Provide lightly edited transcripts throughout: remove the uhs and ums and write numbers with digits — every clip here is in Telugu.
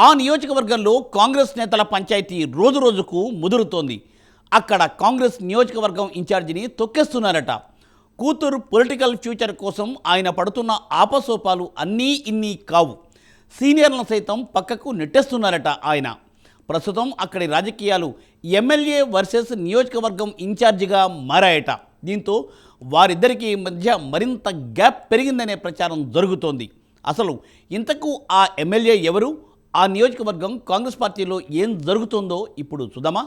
ఆ నియోజకవర్గంలో కాంగ్రెస్ నేతల పంచాయతీ రోజురోజుకు ముదురుతోంది. అక్కడ కాంగ్రెస్ నియోజకవర్గం ఇన్ఛార్జిని తొక్కేస్తున్నారట. కూతురు పొలిటికల్ ఫ్యూచర్ కోసం ఆయన పడుతున్న ఆపసోపాలు అన్నీ ఇన్ని కావు. సీనియర్లను సైతం పక్కకు నెట్టేస్తున్నారట ఆయన. ప్రస్తుతం అక్కడి రాజకీయాలు ఎమ్మెల్యే వర్సెస్ నియోజకవర్గం ఇన్ఛార్జిగా మారాయట. దీంతో వారిద్దరికీ మధ్య మరింత గ్యాప్ పెరిగిందనే ప్రచారం జరుగుతోంది. అసలు ఇంతకు ఆ ఎమ్మెల్యే ఎవరు? ఆ నియోజకవర్గం కాంగ్రెస్ పార్టీలో ఏం జరుగుతుందో ఇప్పుడు చూద్దామా?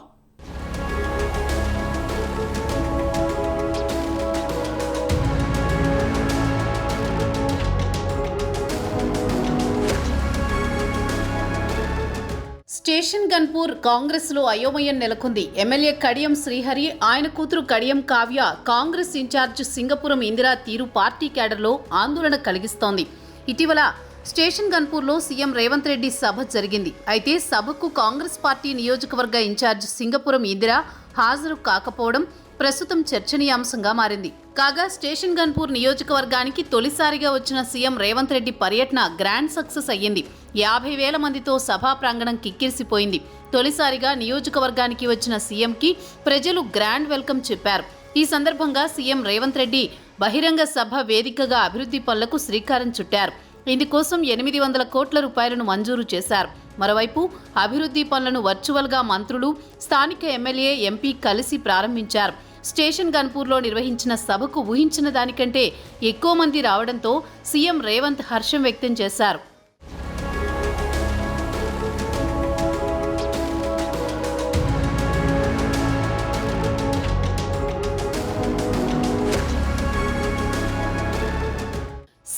స్టేషన్ గన్పూర్ కాంగ్రెస్లో అయోమయం నెలకొంది. ఎమ్మెల్యే కడియం శ్రీహరి, ఆయన కూతురు కడియం కావ్య కాంగ్రెస్ ఇన్ఛార్జ్ సింగపురం ఇందిరా తీరు పార్టీ క్యాడర్లో ఆందోళన కలిగిస్తోంది. ఇటీవల స్టేషన్ గన్పూర్లో సీఎం రేవంత్ రెడ్డి సభ జరిగింది. అయితే సభకు కాంగ్రెస్ పార్టీ నియోజకవర్గ ఇన్ఛార్జ్ సింగపురం ఇందిరా హాజరు కాకపోవడం ప్రస్తుతం చర్చనీయాంశంగా మారింది. కాగా స్టేషన్ గన్పూర్ నియోజకవర్గానికి తొలిసారిగా వచ్చిన సీఎం రేవంత్ రెడ్డి పర్యటన గ్రాండ్ సక్సెస్ అయ్యింది. 50,000 మందితో సభా ప్రాంగణం కిక్కిరిసిపోయింది. తొలిసారిగా నియోజకవర్గానికి వచ్చిన సీఎంకి ప్రజలు గ్రాండ్ వెల్కమ్ చెప్పారు. ఈ సందర్భంగా సీఎం రేవంత్ రెడ్డి బహిరంగ సభ వేదికగా అభివృద్ధి పనులకు శ్రీకారం చుట్టారు. ఇందుకోసం 800 కోట్ల రూపాయలను మంజూరు చేశారు. మరోవైపు అభివృద్ధి పనులను వర్చువల్గా మంత్రులు, స్థానిక ఎమ్మెల్యే, ఎంపీ కలిసి ప్రారంభించారు. స్టేషన్ గన్పూర్లో నిర్వహించిన సభకు ఊహించిన దానికంటే ఎక్కువ మంది రావడంతో సీఎం రేవంత్ హర్షం వ్యక్తం చేశారు.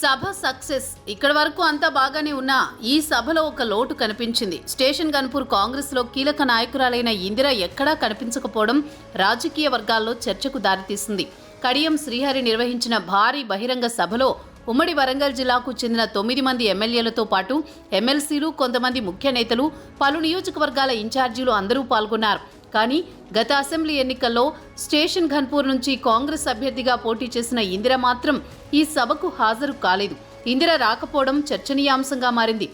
సభ సక్సెస్. ఇక్కడి వరకు అంతా బాగానే ఉన్నా ఈ సభలో ఒక లోటు కనిపించింది. స్టేషన్ గన్పూర్ కాంగ్రెస్లో కీలక నాయకురాలైన ఇందిర ఎక్కడా కనిపించకపోవడం రాజకీయ వర్గాల్లో చర్చకు దారితీసింది. కడియం శ్రీహరి నిర్వహించిన భారీ బహిరంగ సభలో ఉమ్మడి వరంగల్ జిల్లాకు చెందిన 9 మంది ఎమ్మెల్యేలతో పాటు ఎమ్మెల్సీలు, కొంతమంది ముఖ్య నేతలు, పలు నియోజకవర్గాల ఇన్ఛార్జీలు అందరూ పాల్గొన్నారు. కానీ గత అసెంబ్లీ ఎన్నికల్లో స్టేషన్ గన్పూర్ నుంచి కాంగ్రెస్ అభ్యర్థిగా పోటీ చేసిన ఇందిర మాత్రం ఈ సభకు హాజరు కాలేదు. ఇందిర రాకపోవడం చర్చనీయాంశంగా మారింది.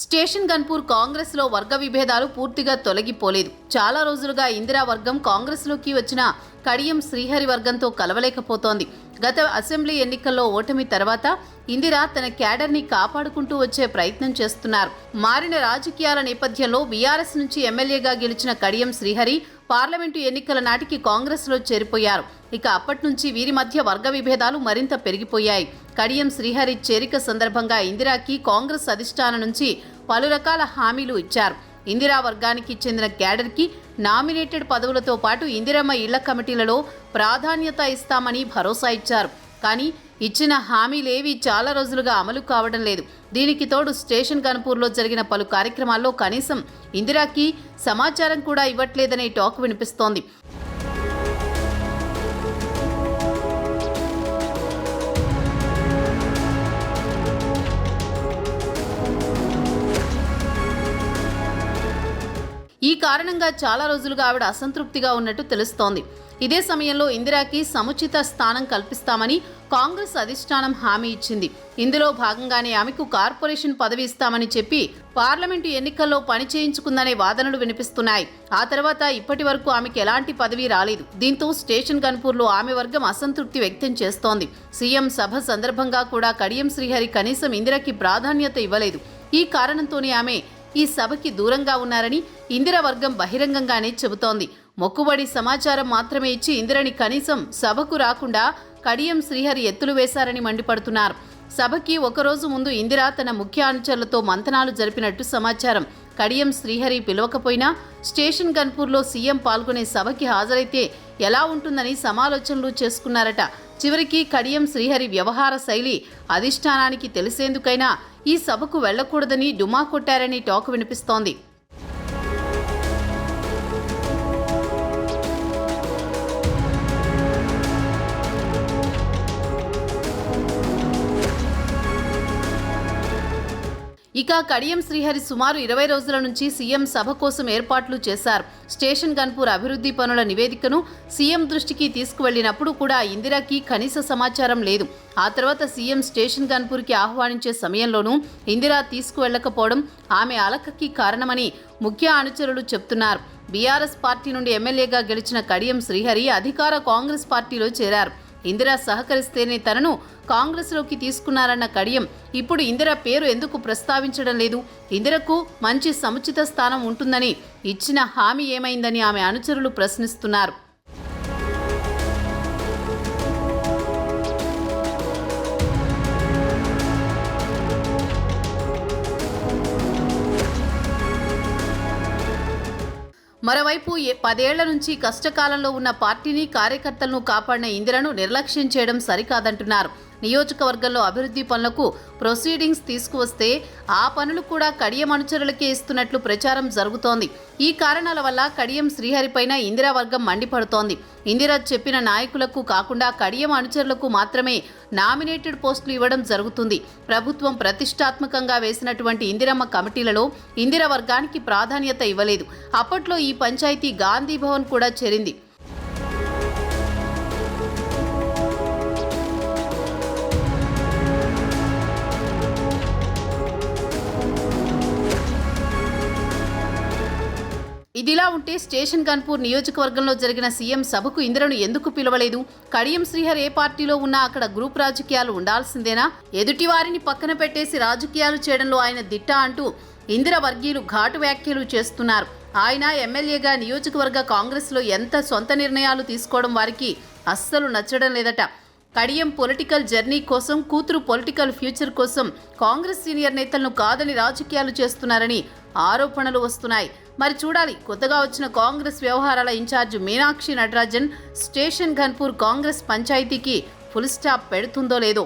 స్టేషన్ గన్పూర్ కాంగ్రెస్లో వర్గ విభేదాలు పూర్తిగా తొలగిపోలేదు. చాలా రోజులుగా ఇందిరా వర్గం కాంగ్రెస్లోకి వచ్చిన కడియం శ్రీహరి వర్గంతో కలవలేకపోతోంది. గత అసెంబ్లీ ఎన్నికల్లో ఓటమి తర్వాత ఇందిరా తన క్యాడర్ని కాపాడుకుంటూ వచ్చే ప్రయత్నం చేస్తున్నారు. మారిన రాజకీయాల నేపథ్యంలో బీఆర్ఎస్ నుంచి ఎమ్మెల్యేగా గెలిచిన కడియం శ్రీహరి పార్లమెంటు ఎన్నికల నాటికి కాంగ్రెస్లో చేరిపోయారు. ఇక అప్పటి నుంచి వీరి మధ్య వర్గ విభేదాలు మరింత పెరిగిపోయాయి. కడియం శ్రీహరి చేరిక సందర్భంగా ఇందిరాకి కాంగ్రెస్ అధిష్టానం నుంచి పలు రకాల హామీలు ఇచ్చారు. ఇందిరా వర్గానికి చెందిన క్యాడర్కి నామినేటెడ్ పదవులతో పాటు ఇందిరమ్మ ఇళ్ల కమిటీలలో ప్రాధాన్యత ఇస్తామని భరోసా ఇచ్చారు. కానీ ఇచ్చిన హామీలేవి చాలా రోజులుగా అమలు కావడం లేదు. దీనికి తోడు స్టేషన్ గన్పూర్లో జరిగిన పలు కార్యక్రమాల్లో కనీసం ఇందిరాకి సమాచారం కూడా ఇవ్వట్లేదనే టాక్ వినిపిస్తోంది. ఈ కారణంగా చాలా రోజులుగా ఆవిడ అసంతృప్తిగా ఉన్నట్టు తెలుస్తోంది. ఇదే సమయంలో ఇందిరాకి సముచిత స్థానం కల్పిస్తామని కాంగ్రెస్ అధిష్టానం హామీ ఇచ్చింది. ఇందులో భాగంగానే ఆమెకు కార్పొరేషన్ పదవి ఇస్తామని చెప్పి పార్లమెంటు ఎన్నికల్లో పని చేయించుకుందనే వాదనలు వినిపిస్తున్నాయి. ఆ తర్వాత ఇప్పటి వరకు ఆమెకు ఎలాంటి పదవి రాలేదు. దీంతో స్టేషన్ గన్పూర్లో ఆమె వర్గం అసంతృప్తి వ్యక్తం చేస్తోంది. సీఎం సభ సందర్భంగా కూడా కడియం శ్రీహరి కనీసం ఇందిరకి ప్రాధాన్యత ఇవ్వలేదు. ఈ కారణంతోనే ఆమె ఈ సభకి దూరంగా ఉన్నారని ఇందిర వర్గం బహిరంగంగానే చెబుతోంది. మొక్కుబడి సమాచారం మాత్రమే ఇచ్చి ఇందిరని కనీసం సభకు రాకుండా కడియం శ్రీహరి ఎత్తులు వేశారని మండిపడుతున్నారు. సభకి ఒకరోజు ముందు ఇందిర తన ముఖ్య అనుచరులతో మంతనాలు జరిపినట్టు సమాచారం. కడియం శ్రీహరి పిలవకపోయినా స్టేషన్ గన్పూర్లో సీఎం పాల్గొనే సభకి హాజరైతే ఎలా ఉంటుందని సమాలోచనలు చేసుకున్నారట. చివరికి కడియం శ్రీహరి వ్యవహార శైలి అధిష్టానానికి తెలిసేందుకైనా ఈ సభకు వెళ్లకూడదని డుమా కొట్టారని టాక్ వినిపిస్తోంది. ఇక కడియం శ్రీహరి సుమారు 20 రోజుల నుంచి సీఎం సభ కోసం ఏర్పాట్లు చేశారు. స్టేషన్ గన్పూర్ అభివృద్ధి పనుల నివేదికను సీఎం దృష్టికి తీసుకువెళ్లినప్పుడు కూడా ఇందిరాకి కనీస సమాచారం లేదు. ఆ తర్వాత సీఎం స్టేషన్ గన్పూర్కి ఆహ్వానించే సమయంలోనూ ఇందిరా తీసుకువెళ్లకపోవడం ఆమె అలకకి కారణమని ముఖ్య అనుచరులు చెప్తున్నారు. బీఆర్ఎస్ పార్టీ నుండి ఎమ్మెల్యేగా గెలిచిన కడియం శ్రీహరి అధికార కాంగ్రెస్ పార్టీలో చేరారు. ఇందిరా సహకరిస్తేనే తనను కాంగ్రెస్లోకి తీసుకున్నారన్న కడియం ఇప్పుడు ఇందిరా పేరు ఎందుకు ప్రస్తావించడం లేదు? ఇందిరకు మంచి సముచిత స్థానం ఉంటుందని ఇచ్చిన హామీ ఏమైందని ఆమె అనుచరులు ప్రశ్నిస్తున్నారు. మరోవైపు 10 ఏళ్ల నుంచి కష్టకాలంలో ఉన్న పార్టీని, కార్యకర్తలను కాపాడిన ఇందిరను నిర్లక్ష్యం చేయడం సరికాదంటున్నారు. నియోజకవర్గంలో అభివృద్ధి పనులకు ప్రొసీడింగ్స్ తీసుకువస్తే ఆ పనులు కూడా కడియం అనుచరులకే ఇస్తున్నట్లు ప్రచారం జరుగుతోంది. ఈ కారణాల వల్ల కడియం శ్రీహరిపైన ఇందిరా వర్గం మండిపడుతోంది. ఇందిరా చెప్పిన నాయకులకు కాకుండా కడియం అనుచరులకు మాత్రమే నామినేటెడ్ పోస్టులు ఇవ్వడం జరుగుతుంది. ప్రభుత్వం ప్రతిష్టాత్మకంగా వేసినటువంటి ఇందిరమ్మ కమిటీలలో ఇందిరా వర్గానికి ప్రాధాన్యత ఇవ్వలేదు. అప్పట్లో ఈ పంచాయతీ గాంధీ భవన్ కూడా చేరింది. ఇదిలా ఉంటే స్టేషన్ గన్పూర్ నియోజకవర్గంలో జరిగిన సీఎం సభకు ఇందిరను ఎందుకు పిలవలేదు? కడియం శ్రీహరి ఏ పార్టీలో ఉన్నా అక్కడ గ్రూప్ రాజకీయాలు ఉండాల్సిందేనా? ఎదుటివారిని పక్కన పెట్టేసి రాజకీయాలు చేయడంలో ఆయన దిట్ట అంటూ ఇందిర వర్గీయులు ఘాటు వ్యాఖ్యలు చేస్తున్నారు. ఆయన ఎమ్మెల్యేగా నియోజకవర్గ కాంగ్రెస్లో ఎంత సొంత నిర్ణయాలు తీసుకోవడం వారికి అస్సలు నచ్చడం లేదట. కడియం పొలిటికల్ జర్నీ కోసం, కూతురు పొలిటికల్ ఫ్యూచర్ కోసం కాంగ్రెస్ సీనియర్ నేతలను కాదని రాజకీయాలు చేస్తున్నారని ఆరోపణలు వస్తున్నాయి. మరి చూడాలి, కొత్తగా వచ్చిన కాంగ్రెస్ వ్యవహారాల ఇన్ఛార్జ్ మీనాక్షి నటరాజన్ స్టేషన్ గన్పూర్ కాంగ్రెస్ పంచాయతీకి ఫుల్ స్టాప్ పెడుతుందో లేదో.